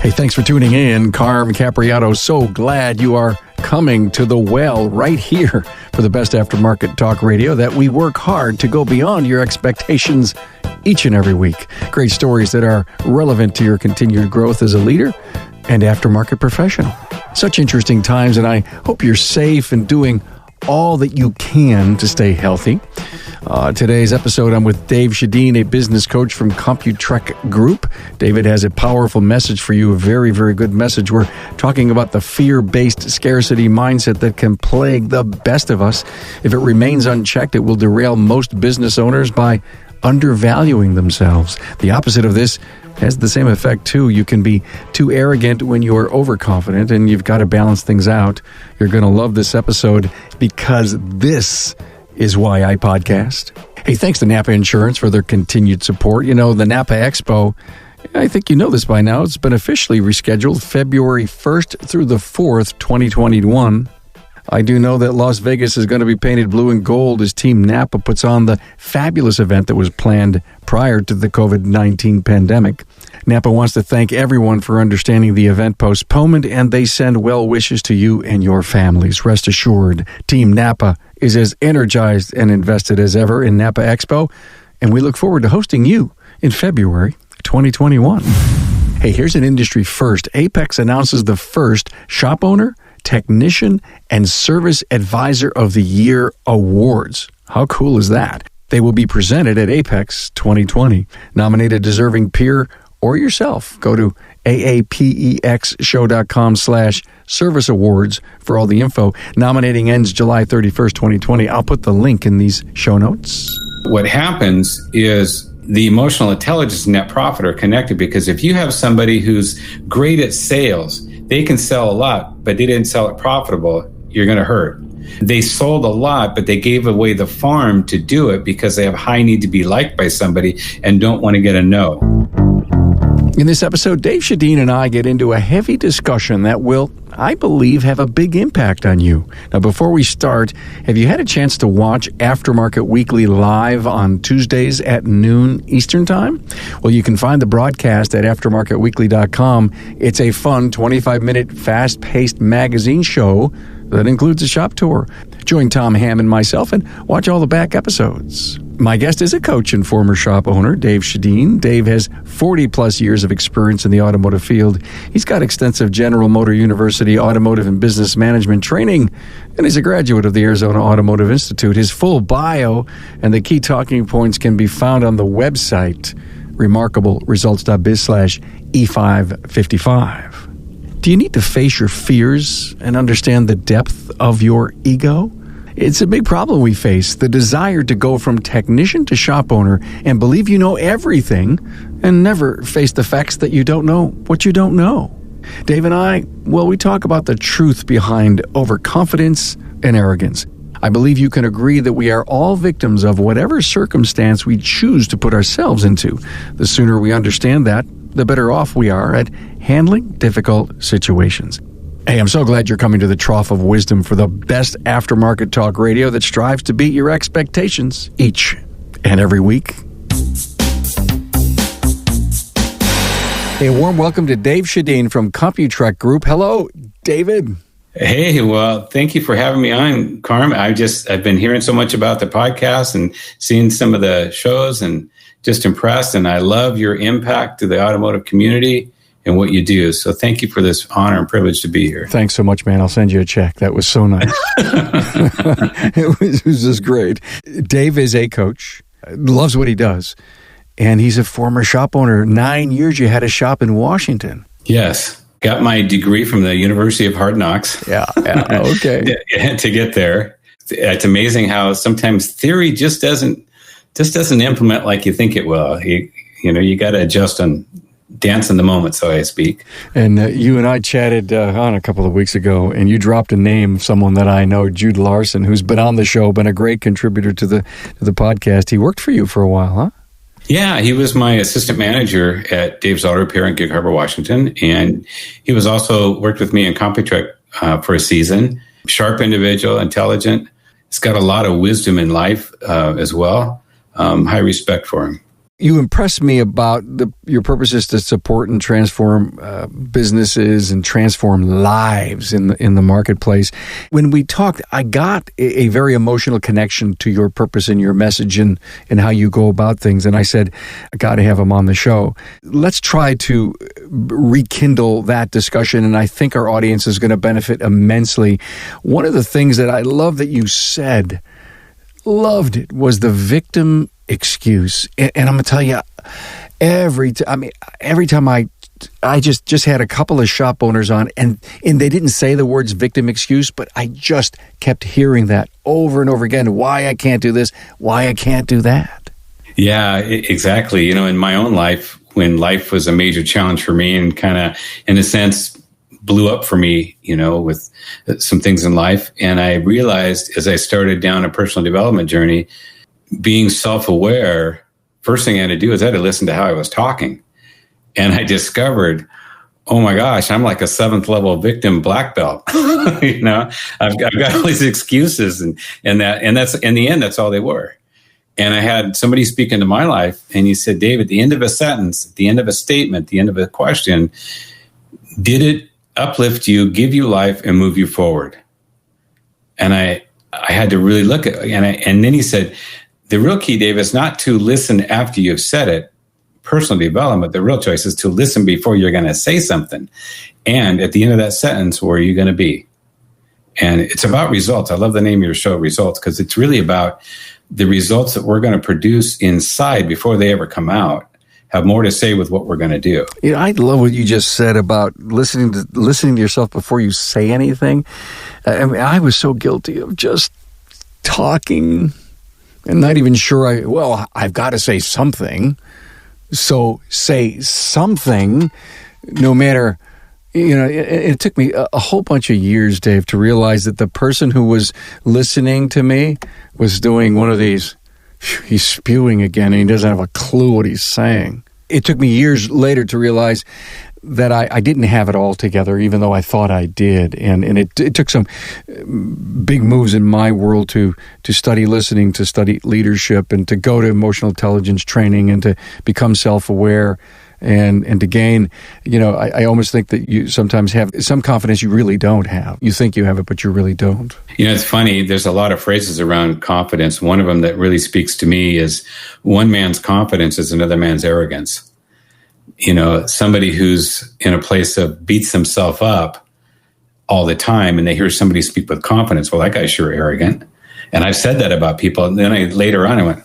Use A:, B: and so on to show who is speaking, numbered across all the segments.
A: Hey, thanks for tuning in. Carm Capriato, so glad you are coming to the well right here for the best aftermarket talk radio that we work hard to go beyond your expectations each and every week. Great stories that are relevant to your continued growth as a leader and aftermarket professional. Such interesting times, and I hope you're safe and doing all that you can to stay healthy. Today's episode, I'm with Dave Schedin, a business coach from Computrek Group. David has a powerful message for you, a very, very good message. We're talking about the fear-based scarcity mindset that can plague the best of us. If it remains unchecked, it will derail most business owners by undervaluing themselves. The opposite of this has the same effect too. You can be too arrogant when you are overconfident, and you've got to balance things out. You're going to love this episode because this is why I podcast. Hey, thanks to NAPA Insurance for their continued support. You know, the NAPA Expo, I think you know this by now, it's been officially rescheduled February 1st through the 4th, 2021. I do know that Las Vegas is going to be painted blue and gold as Team NAPA puts on the fabulous event that was planned prior to the COVID-19 pandemic. NAPA wants to thank everyone for understanding the event postponement, and they send well wishes to you and your families. Rest assured, Team NAPA is as energized and invested as ever in NAPA Expo, and we look forward to hosting you in February 2021. Hey, here's an industry first. Apex announces the first Shop Owner, Technician, and Service Advisor of the Year awards. How cool is that? They will be presented at Apex 2020. Nominate a deserving peer or yourself. Go to aapexshow.com/service awards for all the info. Nominating ends July 31st, 2020. I'll put the link in these show notes.
B: What happens is the emotional intelligence and net profit are connected, because if you have somebody who's great at sales, they can sell a lot, but they didn't sell it profitable, you're going to hurt. They sold a lot, but they gave away the farm to do it because they have high need to be liked by somebody and don't want to get a no.
A: In this episode, Dave Schedin and I get into a heavy discussion that will, I believe, have a big impact on you. Now, before we start, have you had a chance to watch Aftermarket Weekly live on Tuesdays at noon Eastern Time? Well, you can find the broadcast at aftermarketweekly.com. It's a fun 25-minute, fast-paced magazine show that includes a shop tour. Join Tom Ham and myself and watch all the back episodes. My guest is a coach and former shop owner, Dave Schedin. Dave has 40-plus years of experience in the automotive field. He's got extensive General Motor University automotive and business management training, and he's a graduate of the Arizona Automotive Institute. His full bio and the key talking points can be found on the website, remarkableresults.biz/E555. Do you need to face your fears and understand the depth of your ego? It's a big problem we face, the desire to go from technician to shop owner and believe you know everything and never face the facts that you don't know what you don't know. Dave and I, we talk about the truth behind overconfidence and arrogance. I believe you can agree that we are all victims of whatever circumstance we choose to put ourselves into. The sooner we understand that, the better off we are at handling difficult situations. Hey, I'm so glad you're coming to the Trough of Wisdom for the best aftermarket talk radio that strives to beat your expectations each and every week. Hey, a warm welcome to Dave Schedin from Computrek Group. Hello, David.
B: Hey, well, thank you for having me on, Carm. I've been hearing so much about the podcast and seeing some of the shows and just impressed. And I love your impact to the automotive community and what you do. So thank you for this honor and privilege to be here.
A: Thanks so much, man. I'll send you a check. That was so nice. It was just great. Dave is a coach, loves what he does, and he's a former shop owner. 9 years you had a shop in Washington.
B: Yes. Got my degree from the University of Hard Knocks.
A: Yeah, okay.
B: To get there. It's amazing how sometimes theory just doesn't implement like you think it will. You got to adjust and dance in the moment, so I speak. And
A: you and I chatted on a couple of weeks ago, and you dropped a name, someone that I know, Jude Larson, who's been on the show, been a great contributor to the podcast. He worked for you for a while, huh?
B: Yeah, he was my assistant manager at Dave's Auto Repair in Gig Harbor, Washington, and he was also worked with me in Computrek for a season. Sharp individual, intelligent. He's got a lot of wisdom in life as well. High respect for him.
A: You impress me about your purpose is to support and transform businesses and transform lives in the marketplace. When we talked, I got a very emotional connection to your purpose and your message and how you go about things. And I said, I got to have him on the show. Let's try to rekindle that discussion, and I think our audience is going to benefit immensely. One of the things that I love that you said, loved it, was the victim excuse. And I'm going to tell you, every time I just had a couple of shop owners on, and they didn't say the words victim excuse, but I just kept hearing that over and over again. Why I can't do this, why I can't do that. Yeah,
B: exactly. In my own life, when life was a major challenge for me and kind of, in a sense, blew up for me, with some things in life. And I realized as I started down a personal development journey, being self-aware, first thing I had to do is I had to listen to how I was talking. And I discovered, oh my gosh, I'm like a 7th level victim black belt. I've got all these excuses and that's in the end, that's all they were. And I had somebody speak into my life, and he said, Dave, at the end of a sentence, at the end of a statement, at the end of a question, did it uplift you, give you life, and move you forward? And I had to really look at it. And then he said, the real key, Dave, is not to listen after you've said it. Personal development, the real choice is to listen before you're going to say something. And at the end of that sentence, where are you going to be? And it's about results. I love the name of your show, Results, because it's really about the results that we're going to produce inside before they ever come out. Have more to say with what we're going to do.
A: I love what you just said about listening to yourself before you say anything. I was so guilty of just talking and not even sure I've got to say something. So say something, no matter, it took me a whole bunch of years, Dave, to realize that the person who was listening to me was doing one of these, he's spewing again and he doesn't have a clue what he's saying. It took me years later to realize that I didn't have it all together, even though I thought I did. And it took some big moves in my world to study listening, to study leadership, and to go to emotional intelligence training, and to become self-aware, and to gain, I almost think that you sometimes have some confidence you really don't have. You think you have it, but you really don't.
B: It's funny. There's a lot of phrases around confidence. One of them that really speaks to me is, one man's confidence is another man's arrogance. Somebody who's in a place of beats himself up all the time, and they hear somebody speak with confidence. Well, that guy's sure arrogant. And I've said that about people. And then later on, I went,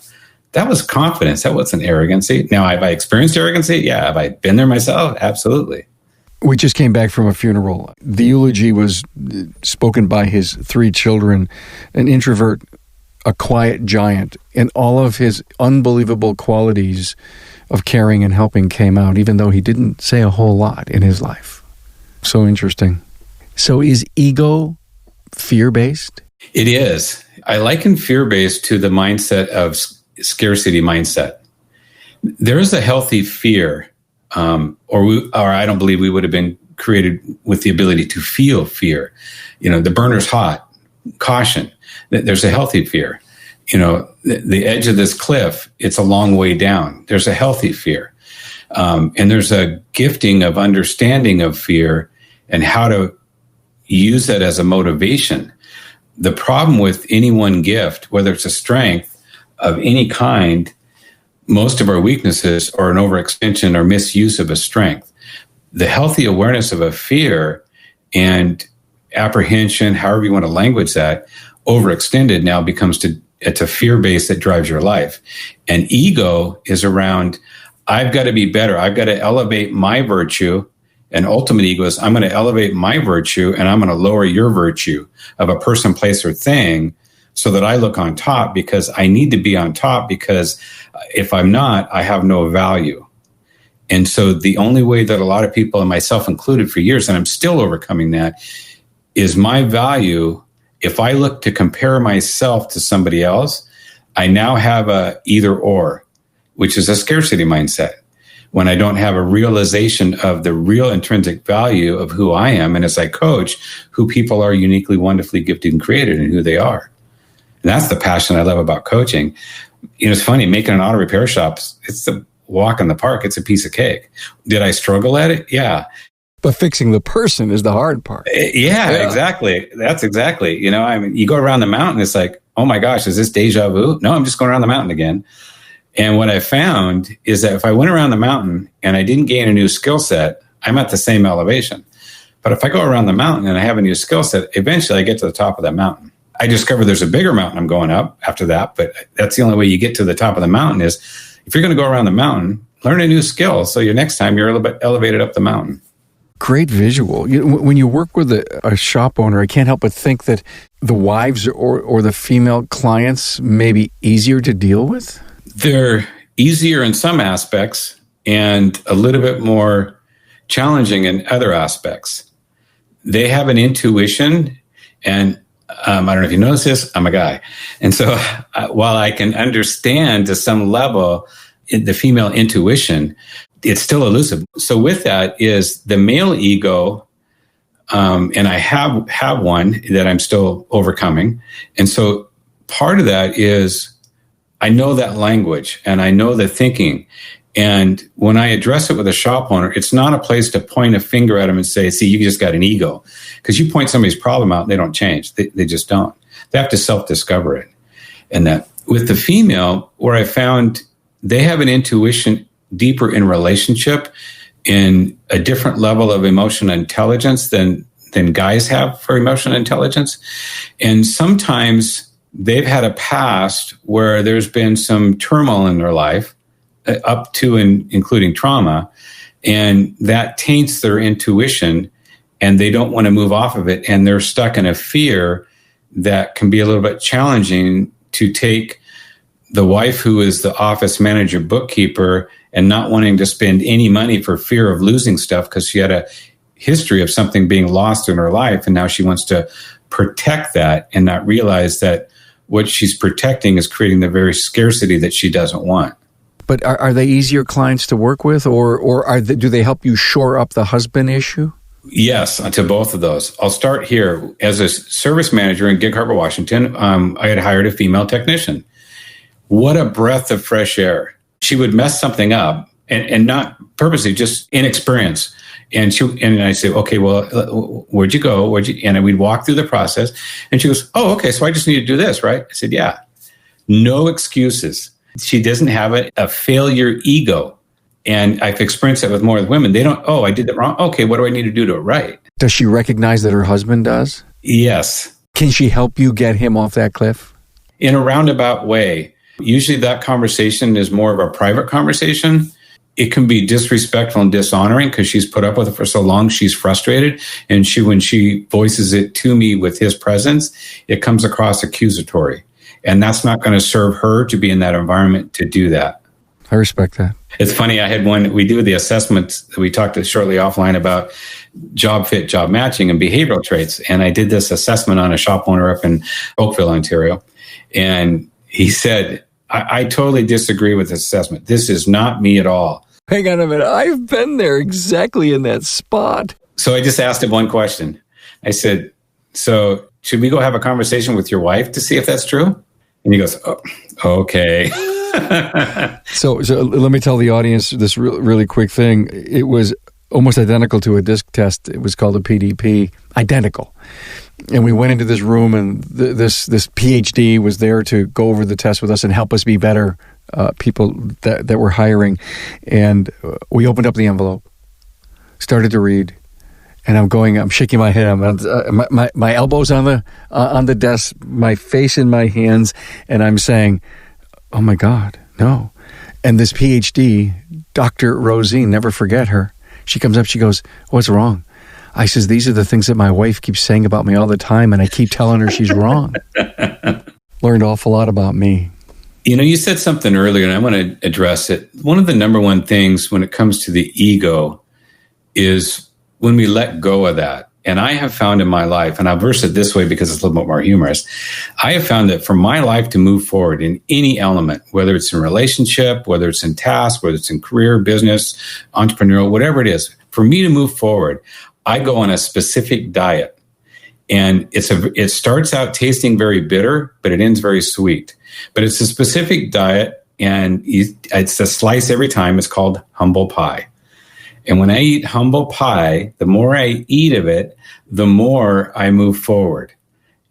B: that was confidence. That wasn't arrogancy. Now, have I experienced arrogancy? Yeah. Have I been there myself? Absolutely.
A: We just came back from a funeral. The eulogy was spoken by his 3 children, an introvert, a quiet giant, and all of his unbelievable qualities of caring and helping came out, even though he didn't say a whole lot in his life. So interesting. So is ego fear-based?
B: It is. I liken fear-based to the mindset of scarcity mindset. There is a healthy fear, or I don't believe we would have been created with the ability to feel fear. The burner's hot, caution. There's a healthy fear. The edge of this cliff, it's a long way down. There's a healthy fear. And there's a gifting of understanding of fear and how to use that as a motivation. The problem with any one gift, whether it's a strength of any kind, most of our weaknesses are an overextension or misuse of a strength. The healthy awareness of a fear and apprehension, however you want to language that, overextended now becomes it's a fear base that drives your life. And ego is around, I've got to be better. I've got to elevate my virtue. And ultimate ego is, I'm going to elevate my virtue and I'm going to lower your virtue of a person, place, or thing so that I look on top, because I need to be on top, because if I'm not, I have no value. And so the only way that a lot of people, and myself included for years, and I'm still overcoming that, is my value. If I look to compare myself to somebody else, I now have a either or, which is a scarcity mindset. When I don't have a realization of the real intrinsic value of who I am, and as I coach, who people are uniquely, wonderfully gifted and created and who they are. And that's the passion I love about coaching. It's funny, making an auto repair shop, it's a walk in the park. It's a piece of cake. Did I struggle at it? Yeah.
A: But fixing the person is the hard part.
B: Yeah, exactly. That's exactly. You go around the mountain, it's like, oh my gosh, is this deja vu? No, I'm just going around the mountain again. And what I found is that if I went around the mountain and I didn't gain a new skill set, I'm at the same elevation. But if I go around the mountain and I have a new skill set, eventually I get to the top of that mountain. I discover there's a bigger mountain I'm going up after that, but that's the only way you get to the top of the mountain is if you're going to go around the mountain, learn a new skill. So your next time you're a little bit elevated up the mountain.
A: Great visual. When you work with a shop owner, I can't help but think that the wives or the female clients may be easier to deal with.
B: They're easier in some aspects and a little bit more challenging in other aspects. They have an intuition, and I don't know if you notice this, I'm a guy. And so while I can understand to some level the female intuition, it's still elusive. So with that is the male ego, and I have one that I'm still overcoming. And so part of that is I know that language and I know the thinking. And when I address it with a shop owner, it's not a place to point a finger at them and say, see, you just got an ego. Because you point somebody's problem out, they don't change. They just don't. They have to self-discover it. And that with the female, where I found they have an intuition deeper in relationship, in a different level of emotional intelligence than guys have for emotional intelligence. And sometimes they've had a past where there's been some turmoil in their life, up to and including trauma, and that taints their intuition, and they don't want to move off of it, and they're stuck in a fear that can be a little bit challenging to take the wife who is the office manager, bookkeeper, and not wanting to spend any money for fear of losing stuff because she had a history of something being lost in her life, and now she wants to protect that and not realize that what she's protecting is creating the very scarcity that she doesn't want.
A: But are they easier clients to work with, or do they help you shore up the husband issue?
B: Yes, to both of those. I'll start here. As a service manager in Gig Harbor, Washington, I had hired a female technician. What a breath of fresh air. She would mess something up, and not purposely, just inexperience. And I say, okay, well, where'd you go? And we'd walk through the process. And she goes, oh, okay, so I just need to do this, right? I said, yeah. No excuses. She doesn't have a failure ego. And I've experienced that with more women. They don't, oh, I did that wrong. Okay, what do I need to do to it right?
A: Does she recognize that her husband does?
B: Yes.
A: Can she help you get him off that cliff?
B: In a roundabout way. Usually that conversation is more of a private conversation. It can be disrespectful and dishonoring because she's put up with it for so long, she's frustrated. And when she voices it to me with his presence, it comes across accusatory. And that's not going to serve her to be in that environment to do that.
A: I respect that.
B: It's funny, I had we do the assessments, we talked shortly offline about job fit, job matching, and behavioral traits. And I did this assessment on a shop owner up in Oakville, Ontario. And he said, I totally disagree with this assessment. This is not me at all.
A: Hang on a minute. I've been there exactly in that spot.
B: So I just asked him one question. I said, so should we go have a conversation with your wife to see if that's true? And he goes, oh, okay.
A: So let me tell the audience this really quick thing. It was almost identical to a disc test. It was called a PDP, identical. And we went into this room, and this PhD was there to go over the test with us and help us be better people that we're hiring. And we opened up the envelope, started to read, and I'm shaking my head. My elbows on the desk, my face in my hands, and I'm saying, "Oh my God, no!" And this PhD, Dr. Rosine, never forget her. She comes up, she goes, "What's wrong?" I says, "These are the things that my wife keeps saying about me all the time, and I keep telling her she's wrong." Learned an awful lot about me.
B: You said something earlier, and I want to address it. One of the number one things when it comes to the ego is when we let go of that. And I have found in my life, and I'll verse it this way because it's a little bit more humorous. I have found that for my life to move forward in any element, whether it's in relationship, whether it's in task, whether it's in career, business, entrepreneurial, whatever it is, for me to move forward, I go on a specific diet. And it starts out tasting very bitter, but it ends very sweet. But it's a specific diet, and it's a slice every time. It's called humble pie. And when I eat humble pie, the more I eat of it, the more I move forward.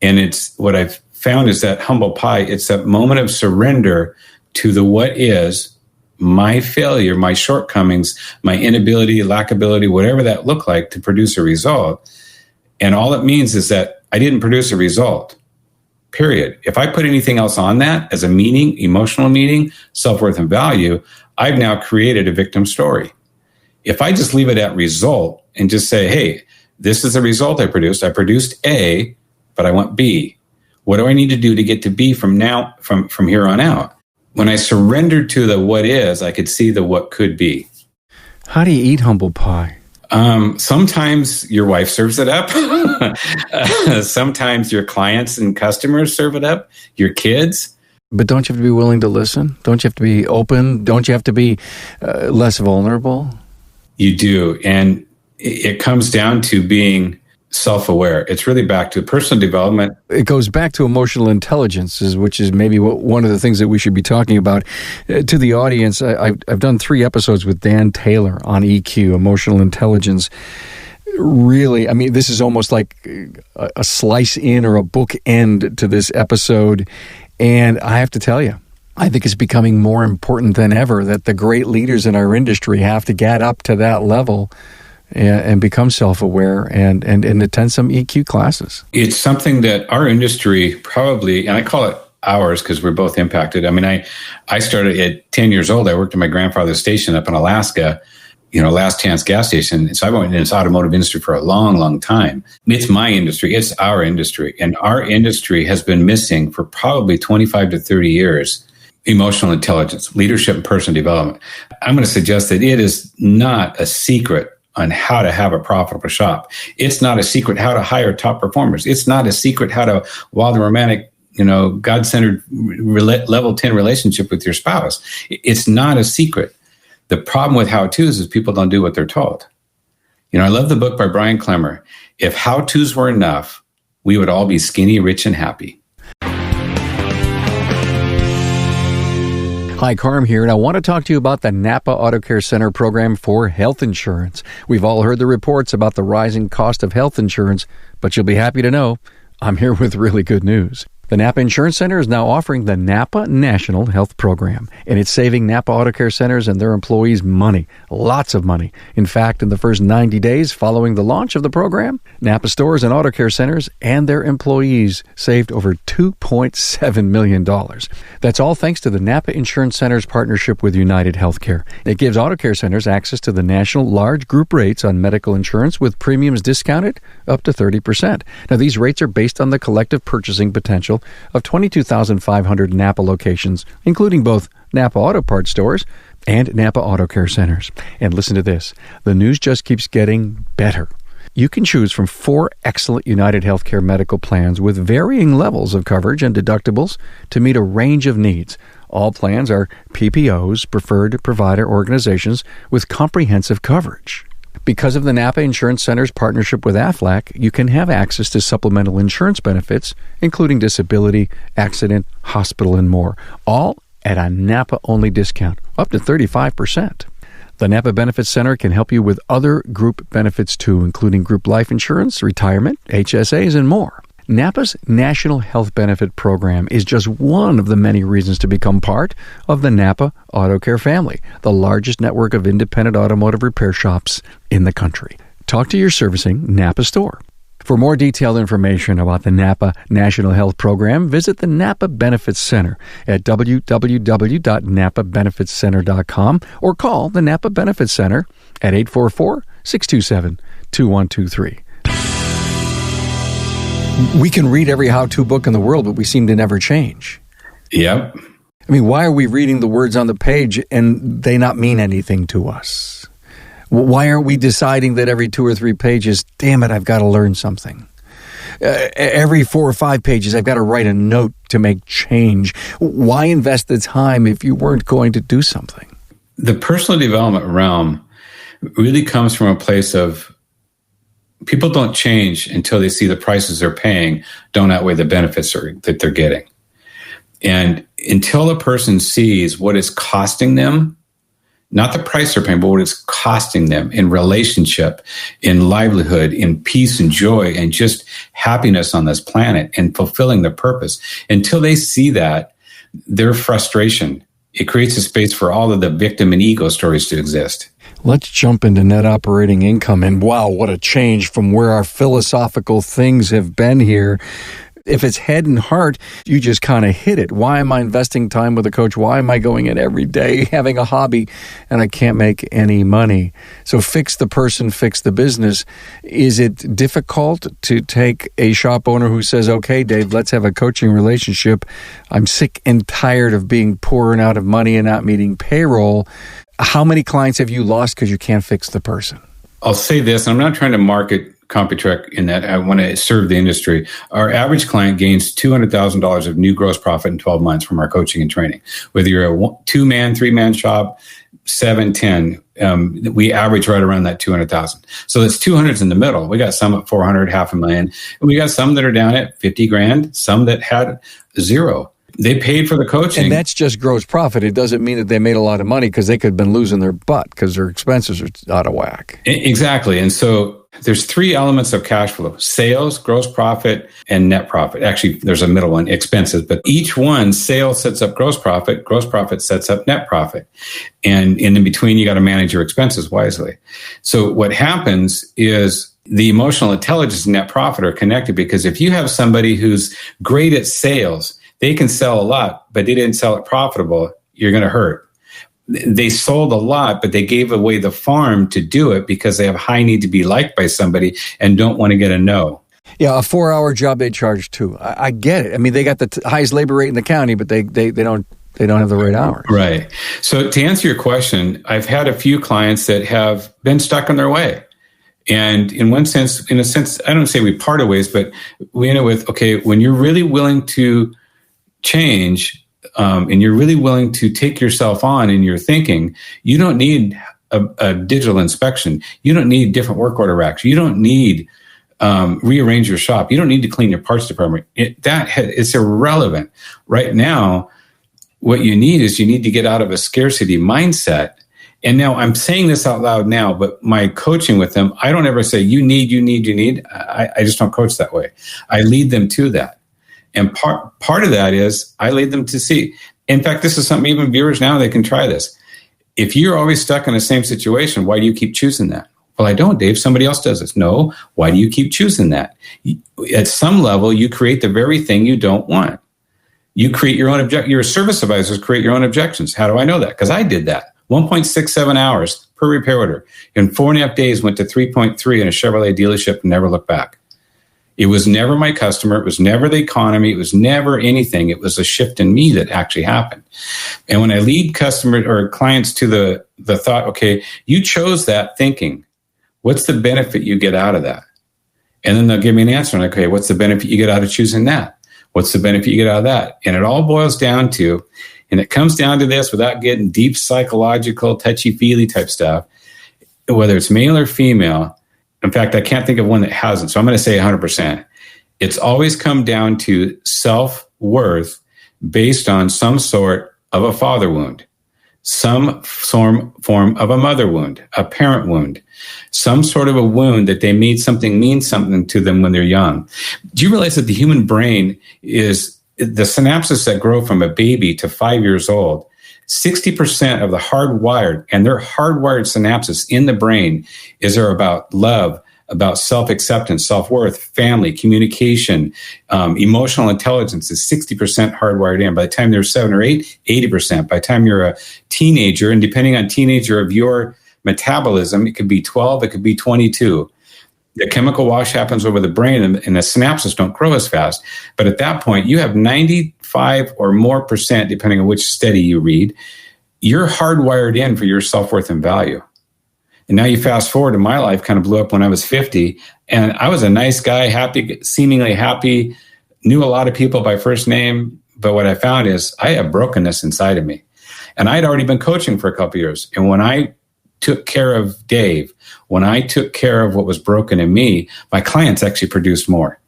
B: And it's what I've found is that humble pie, it's a moment of surrender to the what is, my failure, my shortcomings, my inability, lackability, whatever that looked like to produce a result. And all it means is that I didn't produce a result, period. If I put anything else on that as a meaning, emotional meaning, self-worth and value, I've now created a victim story. If I just leave it at result and just say, hey, this is the result I produced. I produced A, but I want B. What do I need to do to get to B from here on out? When I surrendered to the what is, I could see the what could be.
A: How do you eat humble pie?
B: Sometimes your wife serves it up. Sometimes your clients and customers serve it up. Your kids.
A: But don't you have to be willing to listen? Don't you have to be open? Don't you have to be less vulnerable?
B: You do. And it comes down to being self-aware. It's really back to personal development.
A: It goes back to emotional intelligence, which is maybe one of the things that we should be talking about. To the audience, I've done 3 episodes with Dan Taylor on EQ, emotional intelligence. Really, I mean, this is almost like a slice in or a book end to this episode. And I have to tell you, I think it's becoming more important than ever that the great leaders in our industry have to get up to that level and become self-aware and attend some EQ classes.
B: It's something that our industry probably, and I call it ours because we're both impacted. I mean, I started at 10 years old. I worked at my grandfather's station up in Alaska, last chance gas station. So I've been in this automotive industry for a long, long time. It's my industry. It's our industry. And our industry has been missing for probably 25 to 30 years. Emotional intelligence, leadership, and personal development. I'm going to suggest that it is not a secret on how to have a profitable shop. It's not a secret how to hire top performers. It's not a secret how to wild and romantic, God-centered level 10 relationship with your spouse. It's not a secret. The problem with how-tos is people don't do what they're told. I love the book by Brian Clemmer. If how-tos were enough, we would all be skinny, rich, and happy.
A: Hi, Carm here, and I want to talk to you about the NAPA Auto Care Center program for health insurance. We've all heard the reports about the rising cost of health insurance, but you'll be happy to know I'm here with really good news. The NAPA Insurance Center is now offering the NAPA National Health Program, and it's saving NAPA Auto Care Centers and their employees money, lots of money. In fact, in the first 90 days following the launch of the program, NAPA stores and auto care centers and their employees saved over $2.7 million. That's all thanks to the NAPA Insurance Center's partnership with United Healthcare. It gives auto care centers access to the national large group rates on medical insurance with premiums discounted up to 30%. Now, these rates are based on the collective purchasing potential of 22,500 NAPA locations, including both NAPA Auto Parts stores and NAPA Auto Care Centers. And listen to this. The news just keeps getting better. You can choose from 4 excellent United Healthcare medical plans with varying levels of coverage and deductibles to meet a range of needs. All plans are PPOs, preferred provider organizations, with comprehensive coverage. Because of the NAPA Insurance Center's partnership with AFLAC, you can have access to supplemental insurance benefits, including disability, accident, hospital, and more, all at a NAPA-only discount, up to 35%. The NAPA Benefits Center can help you with other group benefits too, including group life insurance, retirement, HSAs, and more. NAPA's National Health Benefit Program is just one of the many reasons to become part of the NAPA Auto Care family, the largest network of independent automotive repair shops in the country. Talk to your servicing NAPA store. For more detailed information about the NAPA National Health Program, visit the NAPA Benefits Center at www.napabenefitscenter.com or call the NAPA Benefits Center at 844-627-2123. We can read every how-to book in the world, but we seem to never change.
B: Yep.
A: I mean, why are we reading the words on the page and they not mean anything to us? Why aren't we deciding that every 2 or 3 pages, damn it, I've got to learn something? Every 4 or 5 pages, I've got to write a note to make change. Why invest the time if you weren't going to do something?
B: The personal development realm really comes from a place of people don't change until they see the prices they're paying don't outweigh the benefits that they're getting. And until a person sees what it's costing them, not the price they're paying, but what it's costing them in relationship, in livelihood, in peace and joy, and just happiness on this planet and fulfilling their purpose. Until they see that, their frustration, it creates a space for all of the victim and ego stories to exist.
A: Let's jump into net operating income. And wow, what a change from where our philosophical things have been here. If it's head and heart, you just kind of hit it. Why am I investing time with a coach? Why am I going in every day, having a hobby, and I can't make any money? So fix the person, fix the business. Is it difficult to take a shop owner who says, okay, Dave, let's have a coaching relationship. I'm sick and tired of being poor and out of money and not meeting payroll. How many clients have you lost because you can't fix the person?
B: I'll say this, I'm not trying to market CompuTrek in that I want to serve the industry. Our average client gains $200,000 of new gross profit in 12 months from our coaching and training. Whether you're a 2-man, 3-man shop, 7, 10, we average right around that 200,000. So that's 200s in the middle. We got some at 400, $500,000. And we got some that are down at 50 grand, some that had zero. They paid for the coaching.
A: And that's just gross profit. It doesn't mean that they made a lot of money because they could have been losing their butt because their expenses are out of whack.
B: Exactly. And so there's 3 elements of cash flow: sales, gross profit, and net profit. Actually, there's a middle one, expenses. But each one, sales sets up gross profit sets up net profit. And in between, you got to manage your expenses wisely. So what happens is the emotional intelligence and net profit are connected, because if you have somebody who's great at sales, they can sell a lot, but they didn't sell it profitable, you're going to hurt. They sold a lot, but they gave away the farm to do it because they have high need to be liked by somebody and don't want to get a no.
A: Yeah, a 4-hour job they charge too. I get it. I mean, they got the highest labor rate in the county, but they don't have the right hours.
B: Right. So to answer your question, I've had a few clients that have been stuck on their way. And in a sense, I don't say we parted ways, but we end up with, okay, when you're really willing to change, and you're really willing to take yourself on in your thinking, you don't need a digital inspection. You don't need different work order racks. You don't need rearrange your shop. You don't need to clean your parts department. It's irrelevant. Right now, what you need is you need to get out of a scarcity mindset. And now I'm saying this out loud now, but my coaching with them, I don't ever say, you need. I just don't coach that way. I lead them to that. And part of that is I lead them to see. In fact, this is something even viewers now, they can try this. If you're always stuck in the same situation, why do you keep choosing that? Well, I don't, Dave. Somebody else does this. No. Why do you keep choosing that? At some level, you create the very thing you don't want. You create your own your service advisors create your own objections. How do I know that? Because I did that. 1.67 hours per repair order. In 4.5 days, went to 3.3 in a Chevrolet dealership and never looked back. It was never my customer. It was never the economy. It was never anything. It was a shift in me that actually happened. And when I lead customers or clients to the thought, okay, you chose that thinking. What's the benefit you get out of that? And then they'll give me an answer. And okay, what's the benefit you get out of choosing that? What's the benefit you get out of that? And it all boils down to, and it comes down to this without getting deep psychological, touchy-feely type stuff, whether it's male or female. In fact, I can't think of one that hasn't. So I'm going to say 100%. It's always come down to self-worth based on some sort of a father wound, some form of a mother wound, a parent wound, some sort of a wound that they made something mean something to them when they're young. Do you realize that the human brain is the synapses that grow from a baby to 5 years old? 60% of the hardwired, and they're hardwired synapses in the brain, are about love, about self-acceptance, self-worth, family, communication, emotional intelligence is 60% hardwired in. By the time they're 7 or 8, 80%. By the time you're a teenager, and depending on teenager of your metabolism, it could be 12, it could be 22. The chemical wash happens over the brain and the synapses don't grow as fast. But at that point, you have 95 or more percent, depending on which study you read, you're hardwired in for your self-worth and value. And now you fast forward to my life kind of blew up when I was 50. And I was a nice guy, happy, seemingly happy, knew a lot of people by first name. But what I found is I have brokenness inside of me. And I'd already been coaching for a couple of years. And when I took care of Dave, when I took care of what was broken in me, my clients actually produced more.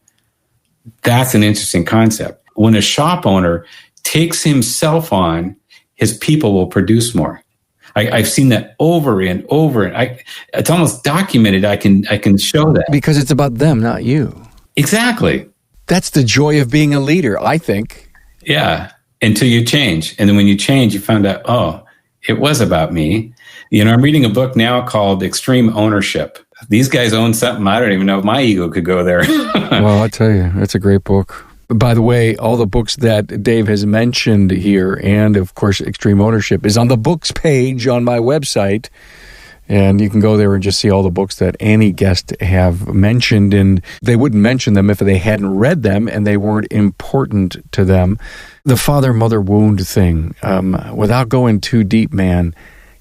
B: That's an interesting concept. When a shop owner takes himself on, his people will produce more. I've seen that over and over. It's almost documented. I can show that.
A: Because it's about them, not you.
B: Exactly.
A: That's the joy of being a leader, I think.
B: Yeah, until you change. And then when you change, you find out, oh, it was about me. I'm reading a book now called Extreme Ownership. These guys own something. I don't even know if my ego could go there.
A: Well, I tell you, that's a great book. By the way, all the books that Dave has mentioned here, and of course, Extreme Ownership, is on the books page on my website. And you can go there and just see all the books that any guest have mentioned. And they wouldn't mention them if they hadn't read them and they weren't important to them. The father-mother wound thing, without going too deep, man,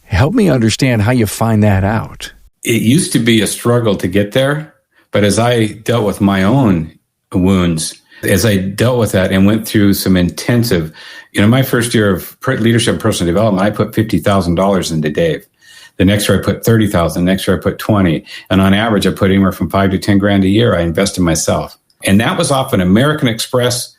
A: help me understand how you find that out.
B: It used to be a struggle to get there. But as I dealt with my own wounds, as I dealt with that and went through some intensive, my first year of leadership and personal development, I put $50,000 into Dave. The next year I put $30,000. The next year I put 20. And on average, I put anywhere from $5,000 to $10,000 a year. I invest in myself. And that was off an American Express,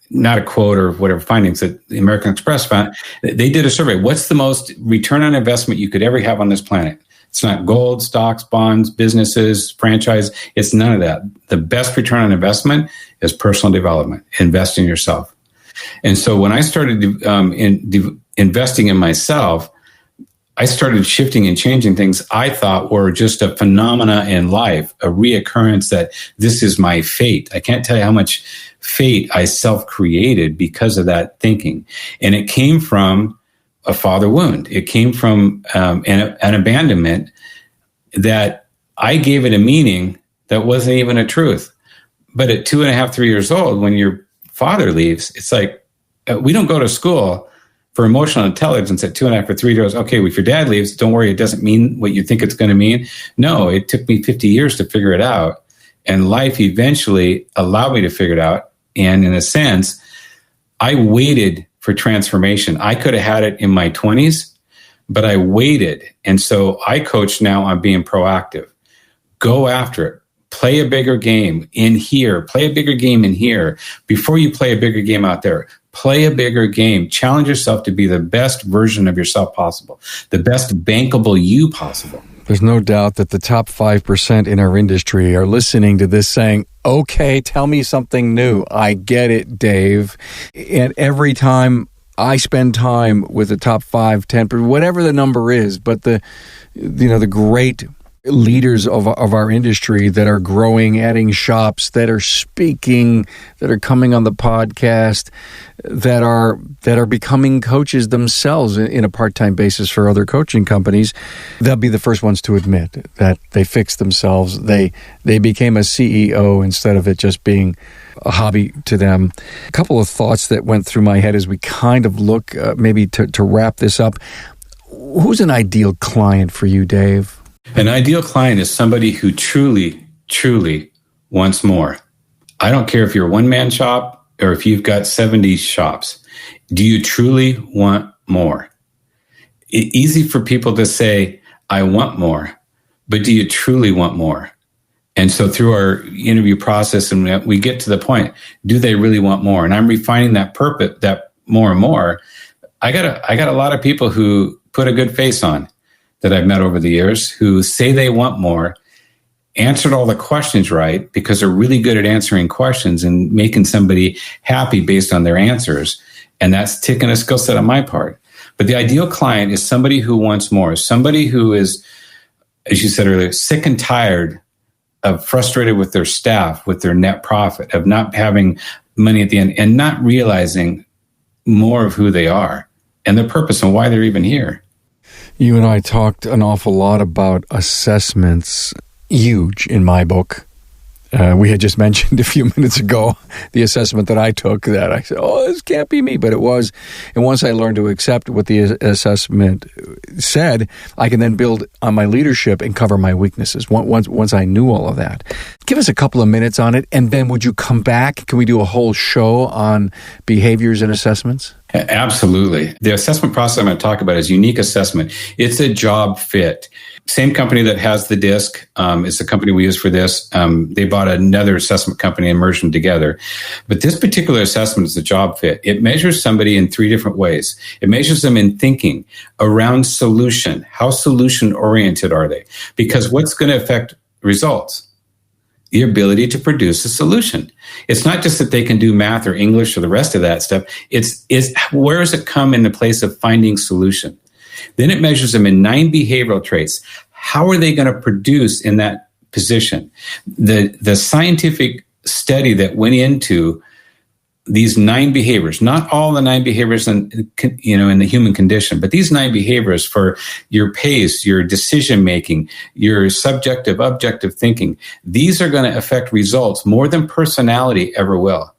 B: not a quote or whatever findings that the American Express found. They did a survey. What's the most return on investment you could ever have on this planet? It's not gold, stocks, bonds, businesses, franchise. It's none of that. The best return on investment is personal development. Invest in yourself. And so when I started investing in myself, I started shifting and changing things I thought were just a phenomena in life, a reoccurrence that this is my fate. I can't tell you how much fate I self-created because of that thinking. And it came from a father wound. It came from an abandonment that I gave it a meaning that wasn't even a truth. But at 2.5, 3 years old, when your father leaves, it's like, we don't go to school for emotional intelligence at 2.5 or 3 years. Okay, if your dad leaves, don't worry, it doesn't mean what you think it's going to mean. No, it took me 50 years to figure it out. And life eventually allowed me to figure it out. And in a sense, I waited for transformation. I could have had it in my 20s, but I waited. And so I coach now on being proactive. Go after it. Play a bigger game in here. Play a bigger game in here. Before you play a bigger game out there, play a bigger game. Challenge yourself to be the best version of yourself possible, the best bankable you possible.
A: There's no doubt that the top 5% in our industry are listening to this saying, okay, tell me something new. I get it, Dave. And every time I spend time with the top 5, 10, whatever the number is, but the great leaders of our industry that are growing, adding shops, that are speaking, that are coming on the podcast, that are becoming coaches themselves in a part-time basis for other coaching companies, they'll be the first ones to admit that they fixed themselves. They became a CEO instead of it just being a hobby to them. A couple of thoughts that went through my head as we kind of look maybe to wrap this up. Who's an ideal client for you, Dave?
B: An ideal client is somebody who truly, truly wants more. I don't care if you're a one-man shop or if you've got 70 shops. Do you truly want more? It's easy for people to say, I want more, but do you truly want more? And so through our interview process, and we get to the point, do they really want more? And I'm refining that purpose, that more and more. I got a lot of people who put a good face on that I've met over the years who say they want more, answered all the questions right because they're really good at answering questions and making somebody happy based on their answers. And that's taking a skill set on my part. But the ideal client is somebody who wants more, somebody who is, as you said earlier, sick and tired of frustrated with their staff, with their net profit, of not having money at the end and not realizing more of who they are and their purpose and why they're even here.
A: You and I talked an awful lot about assessments, huge in my book. We had just mentioned a few minutes ago the assessment that I took that I said, oh, this can't be me, but it was. And once I learned to accept what the assessment said, I can then build on my leadership and cover my weaknesses once I knew all of that. Give us a couple of minutes on it, and then would you come back? Can we do a whole show on behaviors and assessments?
B: Absolutely. The assessment process I'm going to talk about is unique assessment. It's a job fit. Same company that has the disc is the company we use for this. They bought another assessment company and merged them together. But this particular assessment is a job fit. It measures somebody in 3 different ways. It measures them in thinking around solution. How solution oriented are they? Because what's going to affect results? The ability to produce a solution. It's not just that they can do math or English or the rest of that stuff. It's where does it come in the place of finding solution? Then it measures them in 9 behavioral traits. How are they going to produce in that position? The scientific study that went into these 9 behaviors, not all the 9 behaviors in the human condition, but these 9 behaviors for your pace, your decision making, your subjective, objective thinking, these are going to affect results more than personality ever will.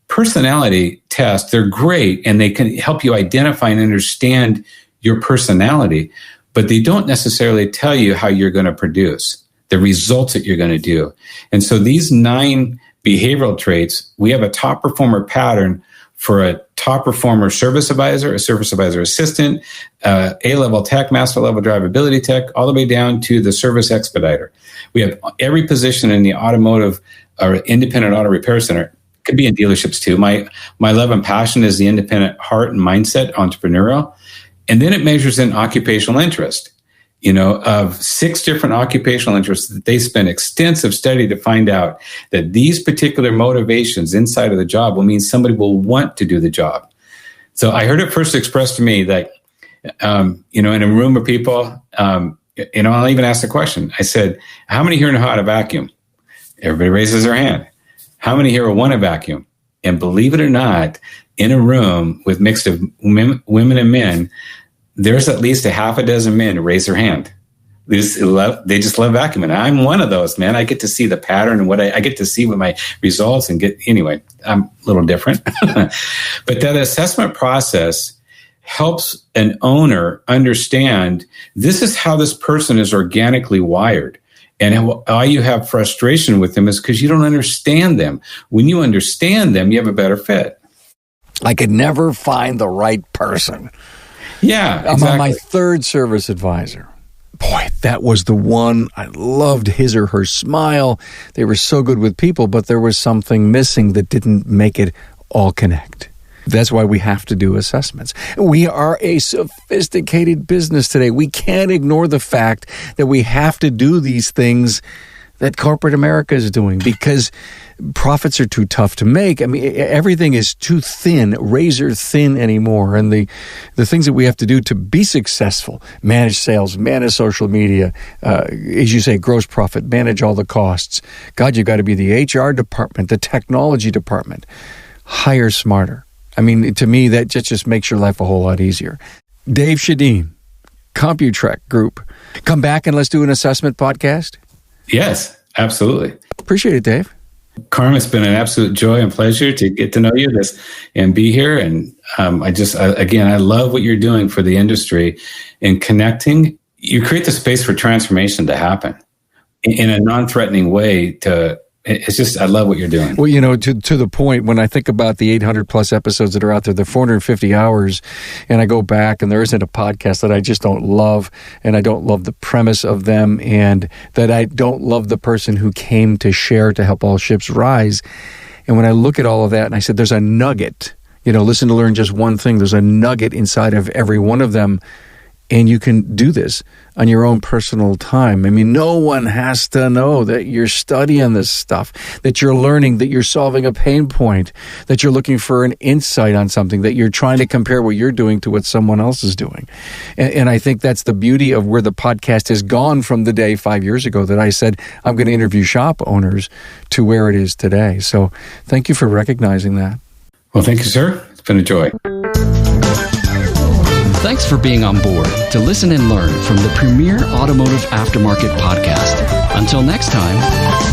B: Personality tests, they're great and they can help you identify and understand your personality, but they don't necessarily tell you how you're going to produce, the results that you're going to do. And so these 9 behavioral traits, we have a top performer pattern for a top performer service advisor, a service advisor assistant, A-level tech, master level drivability tech, all the way down to the service expediter. We have every position in the automotive or independent auto repair center. Could be in dealerships too. My love and passion is the independent heart and mindset, entrepreneurial. And then it measures in occupational interest, of 6 different occupational interests that they spend extensive study to find out that these particular motivations inside of the job will mean somebody will want to do the job. So I heard it first expressed to me that, in a room of people, I'll even ask the question. I said, how many here know how to vacuum? Everybody raises their hand. How many here want to vacuum? And believe it or not, in a room with mixed of women and men, there's at least a half a dozen men who raise their hand. They just love vacuuming. I'm one of those, man. I get to see the pattern and what I get to see with my results anyway, I'm a little different. But that assessment process helps an owner understand this is how this person is organically wired. And why you have frustration with them is because you don't understand them. When you understand them, you have a better fit.
A: I could never find the right person.
B: Yeah, exactly.
A: I'm on my 3rd service advisor. Boy, that was the one. I loved his or her smile. They were so good with people, but there was something missing that didn't make it all connect. That's why we have to do assessments. We are a sophisticated business today. We can't ignore the fact that we have to do these things that corporate America is doing because profits are too tough to make. I mean, everything is too thin, razor thin anymore. And the things that we have to do to be successful, manage sales, manage social media, as you say, gross profit, manage all the costs. God, you got to be the HR department, the technology department. Hire smarter. I mean, to me, that just makes your life a whole lot easier. Dave Schedin, CompuTrack Group. Come back and let's do an assessment podcast.
B: Yes, absolutely.
A: Appreciate it, Dave.
B: Carm, it's been an absolute joy and pleasure to get to know you and be here. And I love what you're doing for the industry and connecting. You create the space for transformation to happen in a non-threatening way I love what you're doing.
A: Well, to the point, when I think about the 800 plus episodes that are out there, the 450 hours, and I go back and there isn't a podcast that I just don't love, and I don't love the premise of them, and that I don't love the person who came to share to help all ships rise. And when I look at all of that and I said, there's a nugget, listen to learn just one thing. There's a nugget inside of every one of them. And you can do this on your own personal time. I mean, no one has to know that you're studying this stuff, that you're learning, that you're solving a pain point, that you're looking for an insight on something, that you're trying to compare what you're doing to what someone else is doing. And I think that's the beauty of where the podcast has gone from the day 5 years ago that I said I'm going to interview shop owners to where it is today. So thank you for recognizing that.
B: Well, thank you, sir. It's been a joy.
C: Thanks for being on board to listen and learn from the premier automotive aftermarket podcast. Until next time.